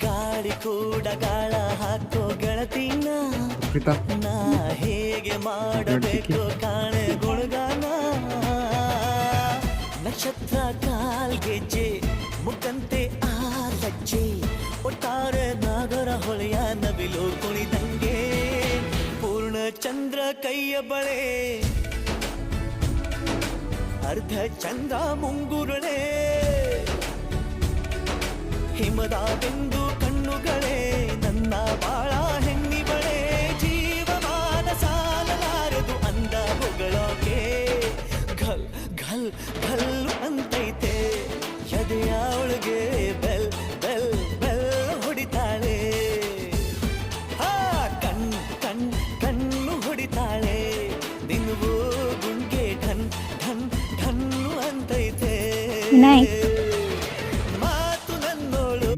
ಗಾಳಿ ಕೂಡ ಗಾಳ ಹಾಕೋ ಗೆಳತಿನ ನಾ ಹೇಗೆ ಮಾಡಬೇಕು ಕಾಣೆ ಗುಣಗಾನ ನಕ್ಷತ್ರ ಕಾಲ್ಗೆಜ್ಜೆ ಮುಖಂತೆ ಆ ಲಜ್ಜೆ ಒಟ್ಟಾರೆ ನಾಗರ ಹೊಳೆಯ ನವಿಲು ಕುಣಿದಂಗೆ ಪೂರ್ಣ ಚಂದ್ರ ಕೈಯ ಬಳೆ ಅರ್ಧ ಚಂದ್ರ ಮುಂಗುರುಳೆ ಹಿಮದ ಬಿಂದು ಕಣ್ಣುಗಳೇ ನನ್ನ ಬಾಳ ಹೆಣ್ಣಿಬಳೆ ಜೀವಮಾನ ಸಾಲಲಾರದು ಅಂದ ಹೊಗಳೋಕೆ ಘಲ್ ಘಲ್ ಘಲ್ಲು ಅಂತೈತೆ ಎದೆಯ ಒಳಗೆ ಬೆಲ್ ಬೆಲ್ ಬೆಲ್ ಹೊಡಿತಾಳೆ ಕಣ್ ಕಣ್ ಕಣ್ಣು ಹೊಡಿತಾಳೆ ದಿನವೂ ಗುಂಗೆ ಢನ್ ಢನ್ ಢನ್ನು ಅಂತೈತೆ ವಿನಾಯಕ್. ಮಾತು ನನ್ನೋಳು